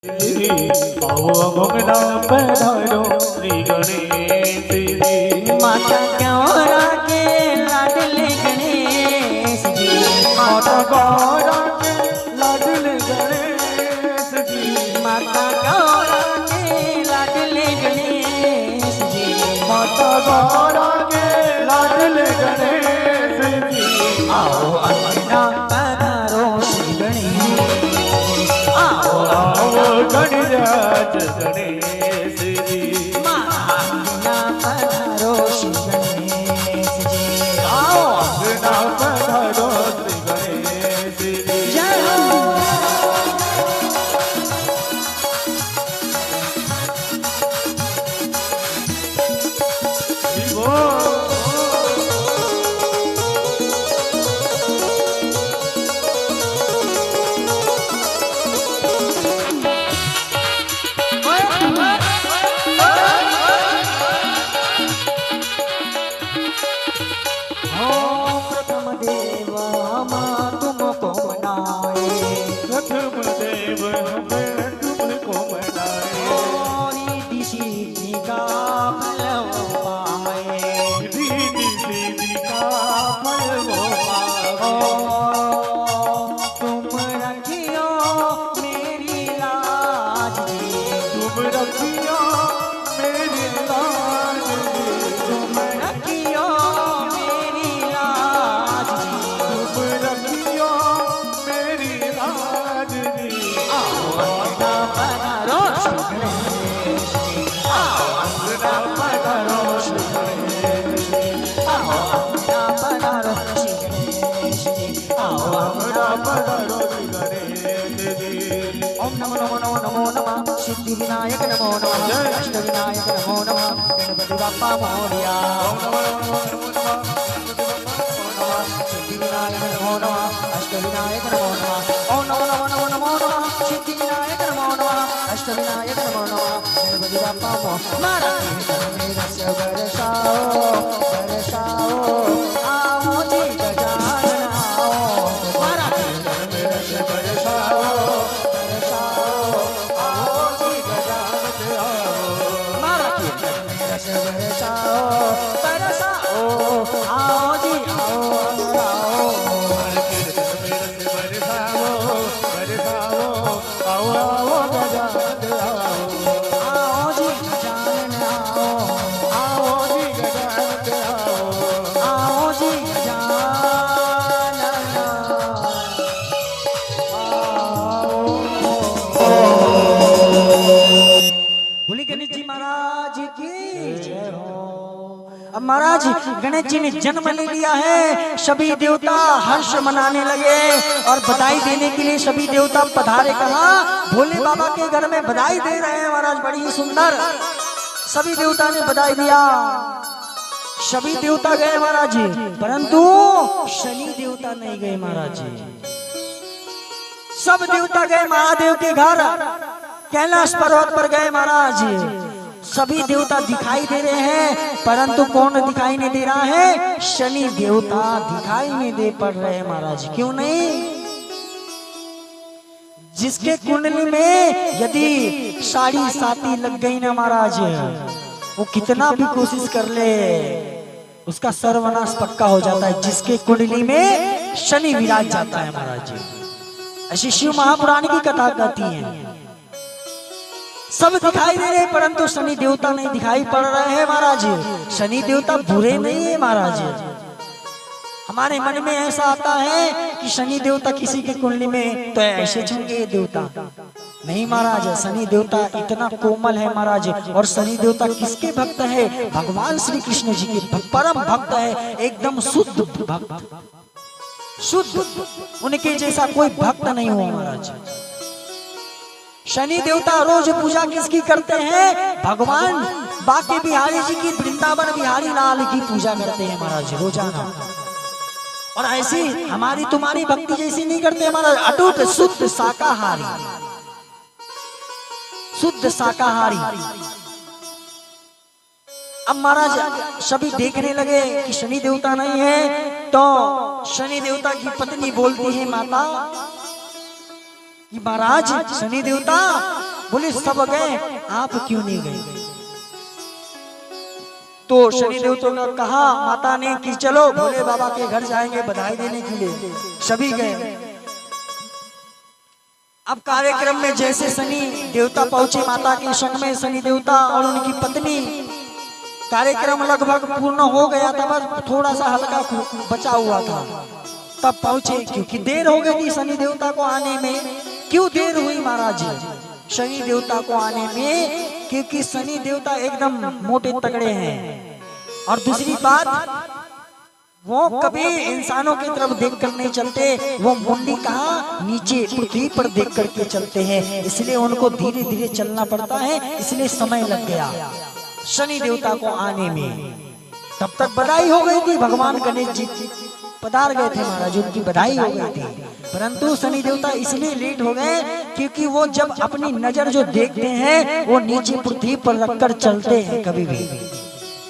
मंगना पधारो श्री गणेश जी। माता गौरा के लाडले गणेश जी। माता गौरा के लाडले गणेश जी। माता गौरा के लाडले गणेश जी। माता गौरा के लाडले गणेश जी। आओ अंगना पधारो श्री गणेश। आओ आओ गणराज गणेश जी। अंगना पधारो श्री गणेश जी। आओ अंगना पधारो श्री गणेश जी। जय हो। ओम नमो नमो नमो नमो नमः सिद्धि विनायक नमो नमः अष्ट विनायक नमो नमः गणपति बाप्पा मोरया। ओम नमो नमो नमो नमः सिद्धि विनायक नमो नमः अष्ट विनायक नमो नमः। ओम नमो नमो नमो नमो नमः सिद्धि विनायक नमो नमः अष्ट विनायक नमो नमः गणपति बाप्पा मोरया। मेरा बरसाओ बरसाओ आओ जी गजानन आओ मारा मेरा बरसाओ महाराज गणेश जी ने जन्म ले लिया है। सभी देवता हर्ष मनाने लगे और बधाई देने के लिए सभी देवता पधारे। कहा भोले बाबा के घर में बधाई दे रहे हैं महाराज, बड़ी ही सुंदर। सभी देवता ने बधाई दिया, सभी देवता गए महाराज जी, परंतु शनि देवता नहीं गए महाराज जी। सब देवता गए महादेव के घर, कैलाश पर्वत पर गए महाराज जी। सभी देवता दिखाई दे रहे हैं, परंतु कौन दिखाई नहीं दे रहा है? शनि देवता दिखाई नहीं दे पड़ रहे हैं महाराज। क्यों नहीं? जिसके कुंडली में यदि साड़ी साथी लग गई ना महाराज, वो कितना भी कोशिश कर ले उसका सर्वनाश पक्का हो जाता है। जिसके कुंडली में शनि विराज जाता है महाराज, ऐसी शिव महापुराण की कथा कहती है। सब दिखाई दे रहे परंतु शनि देवता नहीं दिखाई पड़ रहे हैं महाराज। शनि देवता बुरे नहीं है महाराज। हमारे मन में ऐसा आता है कि शनि देवता किसी की कुंडली में तो ऐसे होंगे देवता, नहीं महाराज। शनि देवता इतना कोमल है महाराज। और शनि देवता किसके भक्त है? भगवान श्री कृष्ण जी के परम भक्त है, एकदम शुद्ध भक्त, शुद्ध। उनके जैसा कोई भक्त नहीं हुआ महाराज। शनि देवता रोज पूजा किसकी करते हैं? भगवान बाके बिहारी जी की, वृंदावन बिहारी लाल की पूजा करते हैं महाराज रोजाना। और ऐसी हमारी तुम्हारी भक्ति जैसी नहीं करते महाराज। अटूट शुद्ध शाकाहारी, शुद्ध शाकाहारी। अब महाराज सभी देखने लगे कि शनि देवता नहीं है, तो शनि देवता की पत्नी बोलती है माता कि महाराज शनि देवता बोले सब गए, आप क्यों नहीं गए? तो शनि देवता ने कहा माता ने कि चलो भोले बाबा के घर जाएंगे बधाई देने के लिए। सभी गए। अब कार्यक्रम में जैसे शनि देवता पहुंचे माता के संग में, शनि देवता और उनकी पत्नी, कार्यक्रम लगभग पूर्ण हो गया था, बस थोड़ा सा हल्का बचा हुआ था, तब पहुंचे। क्योंकि देर हो गई थी शनि देवता को आने में। क्यों देर हुई महाराज शनि देवता को आने में? क्योंकि शनि देवता एकदम मोटे तगड़े हैं, और दूसरी बात वो कभी इंसानों की तरफ देखकर नहीं चलते, वो मुंडी कहाँ नीचे पृथ्वी पर देख करके चलते हैं, इसलिए उनको धीरे धीरे चलना पड़ता है, इसलिए समय लग गया शनि देवता को आने में। तब तक बधाई हो गई थी, भगवान गणेश जी पधार गए थे महाराज, उनकी बधाई हो गई थी। परंतु शनि देवता इसलिए लेट हो गए क्योंकि वो जब अपनी नजर जो देखते हैं वो नीचे पृथ्वी पर रखकर चलते हैं, कभी भी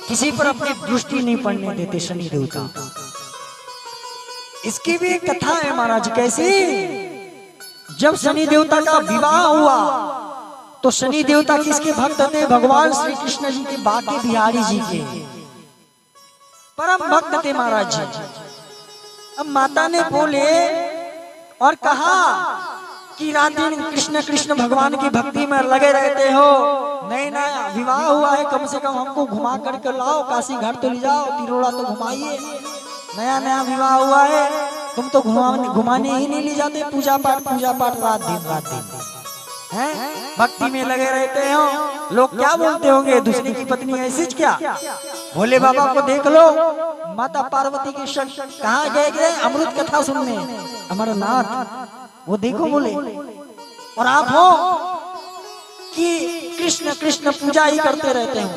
किसी पर अपनी दृष्टि नहीं पड़ने देते शनि देवता। इसकी भी एक कथा है महाराज। कैसी? जब शनि देवता का विवाह हुआ तो शनि देवता किसके भक्त थे? भगवान श्री कृष्ण जी के, बाके बिहारी जी के परम भक्त थे महाराज जी। अब माता ने बोले और कहा कि रात दिन कृष्ण कृष्ण भगवान की भक्ति में लगे रहते हो, नया नया विवाह हुआ है, कम से कम हमको घुमा करके लाओ, काशी घाट तो ले जाओ, तिरोड़ा तो घुमाइए, नया नया विवाह हुआ है, तुम तो घुमाने ही नहीं ले जाते, पूजा पाठ रात दिन हैं, भक्ति में लगे रहते हो। लोग क्या बोलते होंगे, दूसरे की पत्नी ऐसी क्या? भोले बाबा को देख लो, माता पार्वती के संग कहाँ गए अमृत कथा सुनने हमारा नाथ, वो देखो बोले। और आप हो कि कृष्ण कृष्ण पूजा ही करते रहते हो,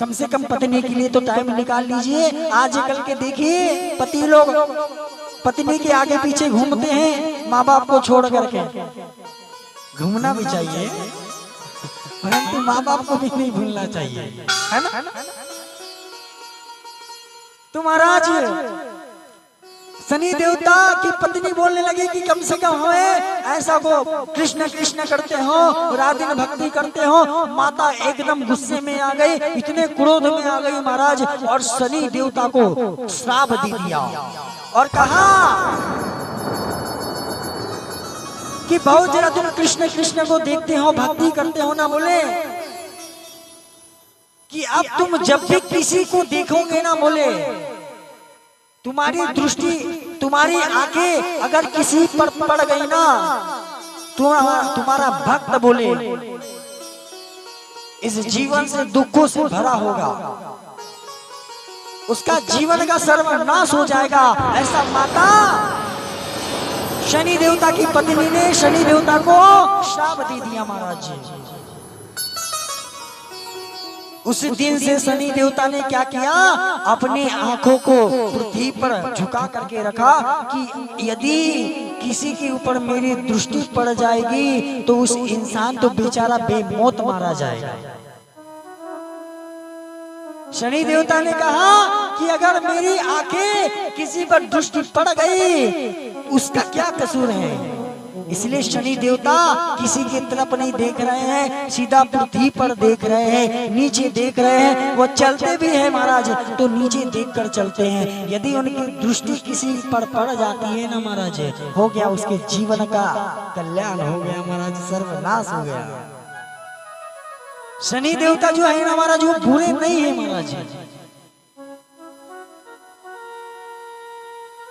कम से कम पत्नी के लिए तो टाइम निकाल लीजिए। आजकल के देखिए पति लोग पत्नी के आगे पीछे घूमते हैं, माँ बाप को छोड़ करके। घूमना भी चाहिए परंतु माँ बाप को भी नहीं भूलना चाहिए, है ना? तो महाराज शनि देवता की पत्नी बोलने लगी कि कम से कम होए ऐसा को कृष्ण कृष्ण करते हो, रात दिन भक्ति करते हो। माता एकदम गुस्से में आ गई, इतने क्रोध में आ गई महाराज, और शनि देवता को श्राप दे दिया और कहा कि बहुत जरा तुम कृष्ण कृष्ण को देखते हो, भक्ति करते हो ना, बोले कि अब तुम जब भी किसी को देखोगे ना, बोले तुम्हारी दृष्टि, तुम्हारी आंखें अगर किसी पर पड़ गई ना, तुम्हारा भक्त बोले इस जीवन से दुखों से भरा होगा, उसका जीवन का सर्वनाश हो जाएगा। ऐसा माता शनि देवता की पत्नी ने शनि देवता को श्राप दे दिया महाराज जी। उस दिन से शनि देवता ने क्या किया, अपनी आंखों को पृथ्वी पर झुका करके रखा कि यदि किसी के ऊपर मेरी दृष्टि पड़ जाएगी तो उस इंसान तो बेचारा बेमौत मारा जाएगा। शनि देवता ने कहा कि अगर मेरी आंखें किसी पर दृष्टि पड़ गई उसका क्या कसूर है। इसलिए शनि देवता किसी की तरफ नहीं देख रहे हैं, सीधा पृथ्वी पर देख रहे हैं, नीचे देख रहे हैं। वो चलते भी है महाराज तो नीचे देखकर चलते हैं। यदि उनकी दृष्टि किसी पर पड़ जाती है ना महाराज, हो गया उसके जीवन का कल्याण हो गया महाराज, सर्वनाश हो गया। शनि देवता जो है ना महाराज वो बुरे नहीं है महाराज,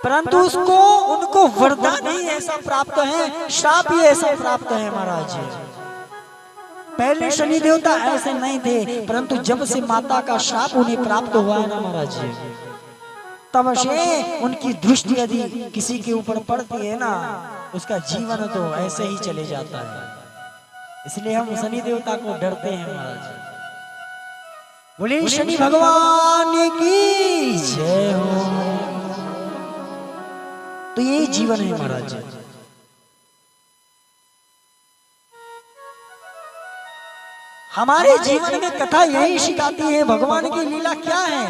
परंतु उसको उनको वरदान ही ऐसा प्राप्त है, श्राप ही ऐसा प्राप्त है महाराज। पहले शनि देवता ऐसे नहीं थे, परंतु जब से माता का श्राप उन्हें प्राप्त हुआ है ना महाराज, तब से उनकी दृष्टि यदि किसी के ऊपर पड़ती है ना, उसका जीवन तो ऐसे ही चले जाता है। इसलिए हम शनि देवता को डरते हैं महाराज। बोले शनि भगवान की जय हो। तो ये जीवन है महाराज। हमारे जीवन में कथा यही सिखाती है भगवान की लीला क्या है।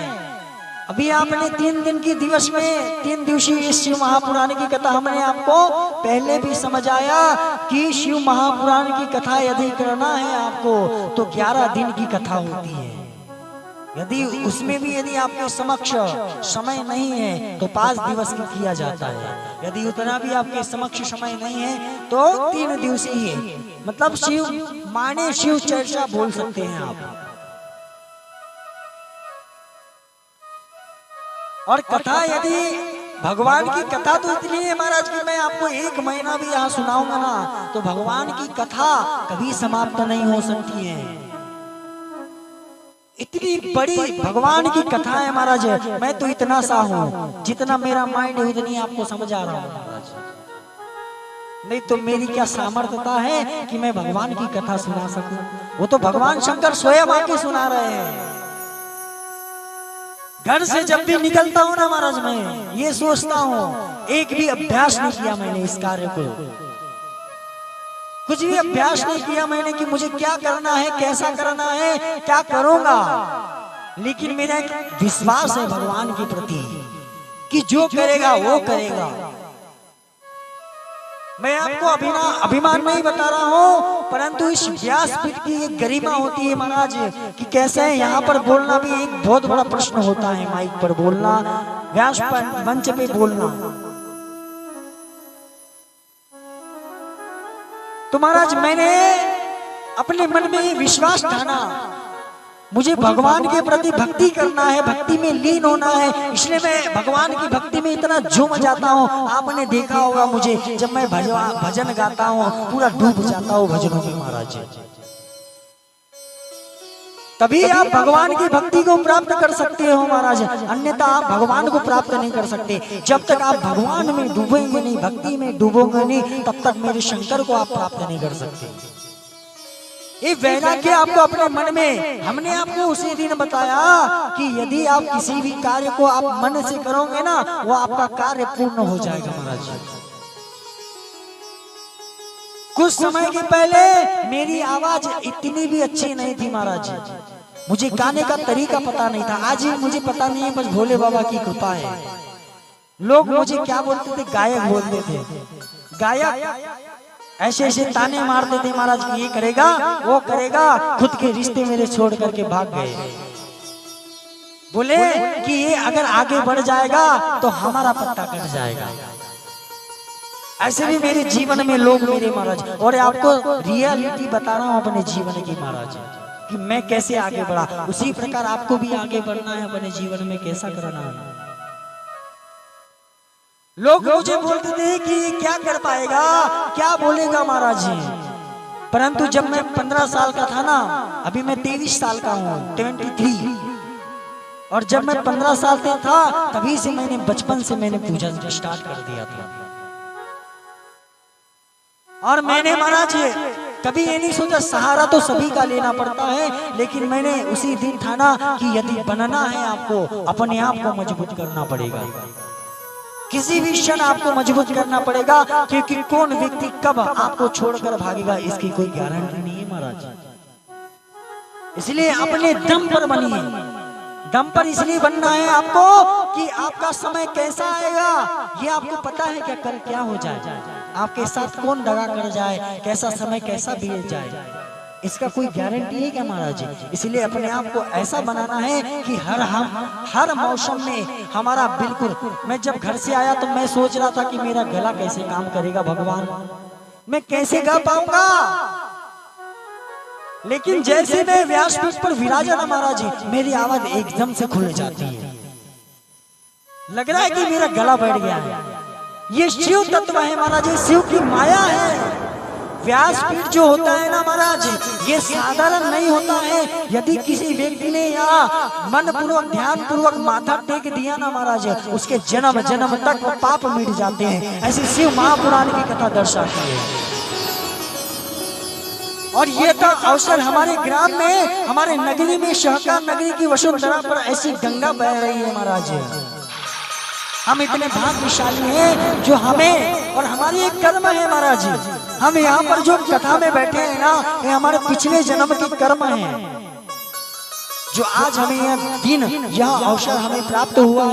अभी आपने 3 दिन की दिवस में 3 दिवसीय शिव महापुराण की कथा हमने आपको पहले भी समझाया कि शिव महापुराण की कथा यदि करना है आपको तो 11 दिन की कथा होती है। यदि उसमें भी यदि आपके समक्ष समय नहीं है तो 5 दिवस की किया जाता है। यदि उतना भी आपके समक्ष समय नहीं है तो 3 दिवसीय, मतलब शिव माने शिव चर्चा बोल सकते हैं आप। और कथा यदि भगवान की कथा तो इतनी है महाराज कि मैं आपको 1 महीना भी यहाँ सुनाऊंगा ना तो भगवान की कथा कभी समाप्त नहीं हो सकती है। इतनी बड़ी भगवान की कथा है महाराज। मैं तो इतना सा हूँ, जितना मेरा माइंड है उतनी आपको समझ आ रहा हूँ महाराज। नहीं तो मेरी क्या सामर्थ्यता है कि मैं भगवान की कथा सुना सकूं। वो तो भगवान शंकर स्वयं आके सुना रहे हैं। घर से जब भी निकलता हूँ ना महाराज मैं ये सोचता हूँ, एक भी अभ्यास नहीं किया मैंने इस कार्य को, कुछ भी अभ्यास नहीं किया मैंने कि मुझे क्या करना है, कैसा करना है, क्या करूंगा। लेकिन मेरा एक विश्वास है भगवान के प्रति कि जो करेगा वो करेगा। मैं आपको अभिमान नहीं बता रहा हूँ, परंतु इस व्यासपीठ की एक गरिमा होती है महाराज कि कैसे यहाँ पर बोलना भी एक बहुत बड़ा प्रश्न होता है। माइक पर बोलना, व्यास मंच पे बोलना। तो महाराज मैंने अपने मन में विश्वास ठाना, मुझे भगवान के प्रति भक्ति करना है, भक्ति में लीन होना है। इसलिए मैं भगवान की भक्ति में इतना झूम जाता हूँ। आपने देखा होगा मुझे जब मैं भजन गाता हूँ पूरा डूब जाता हूँ भजनों में महाराज। तभी आप भगवान की भक्ति को प्राप्त कर सकते हो महाराज, अन्यथा आप भगवान को प्राप्त नहीं कर सकते। जब तक आप भगवान में डूबेंगे नहीं, भक्ति में डूबोगे नहीं, तब तक मेरे शंकर को आप प्राप्त नहीं कर सकते। ये वैराग्य आपको अपने मन में, हमने आपको उसी दिन बताया कि यदि आप किसी भी कार्य को आप मन से करोगे ना वो आपका कार्य पूर्ण हो जाएगा महाराज। कुछ समय के पहले मेरी आवाज इतनी भी अच्छी नहीं थी महाराज, मुझे गाने का तरीका पता नहीं था। आज भी मुझे पता नहीं है, बस भोले बाबा की कृपा है। लोग मुझे क्या बोलते थे, गायक बोलते थे। गायक ऐसे ऐसे ताने मारते थे महाराज कि ये करेगा वो करेगा, खुद के रिश्ते मेरे छोड़ करके भाग गए। बोले कि ये अगर आगे बढ़ जाएगा तो हमारा पत्ता कट जाएगा। ऐसे भी मेरे जीवन में लोग मेरे महाराज, और आपको रियलिटी बता रहा हूँ अपने जीवन की महाराज कि मैं कैसे आगे बढ़ा। उसी प्रकार आपको भी आगे बढ़ना है, अपने जीवन में कैसा करना है। लोग मुझे बोलते थे कि क्या कर पाएगा, क्या बोलेगा महाराज जी। परंतु जब मैं 15 साल का था ना, अभी मैं 23 साल का हूँ, 23, और जब मैं 15 साल का था तभी से मैंने बचपन से मैंने पूजा स्टार्ट कर दिया था। और मैंने महाराज कभी ये नहीं सोचा, सहारा तो सभी का लेना पड़ता है, लेकिन मैंने उसी दिन ठाना कि यदि बनना है आपको अपने आप को मजबूत करना पड़ेगा। किसी भी क्षण आपको मजबूत करना पड़ेगा, क्योंकि कौन व्यक्ति कब आपको छोड़कर भागेगा इसकी कोई गारंटी नहीं है महाराज। इसलिए अपने दम पर बनिए। दम पर इसलिए बनना है आपको कि आपका समय कैसा आएगा ये आपको पता है। क्या कर क्या हो जाए, आपके साथ कौन दगा कर जाए, कैसा समय कैसा बीत जाए, इसका कोई गारंटी है क्या महाराज। इसलिए अपने आप को ऐसा बनाना है कि हर मौसम में हमारा बिल्कुल। मैं जब घर से आया तो मैं सोच रहा था कि मेरा गला कैसे काम करेगा, भगवान मैं कैसे गा पाऊंगा। लेकिन जैसे मैं व्यासपीठ पर विराजा ना महाराज, मेरी आवाज एकदम से खुल जाती है। लग रहा है कि मेरा गला बैठ गया है। ये शिव तत्व है महाराज, शिव की माया है। व्यासपीठ जो होता है ना महाराज, ये साधारण नहीं होता है। यदि किसी व्यक्ति ने यहाँ मन पूर्वक ध्यान पूर्वक माथा टेक दिया ना महाराज, उसके जन्म जन्म तक पाप मिट जाते हैं। ऐसी शिव महापुराण की कथा दर्शाती है। और ये तो अवसर हमारे ग्राम में, हमारे नगरी में, सहकार नगरी की वसुंधरा पर ऐसी गंगा बह रही है महाराज। हम इतने भाग्यशाली हैं जो हमें, और हमारी एक कर्म है महाराज, हम यहाँ पर जो कथा में बैठे हैं ना, ये हमारे पिछले जन्म के कर्म हैं। जो आज हमें यह दिन, यह अवसर हमें प्राप्त हुआ है।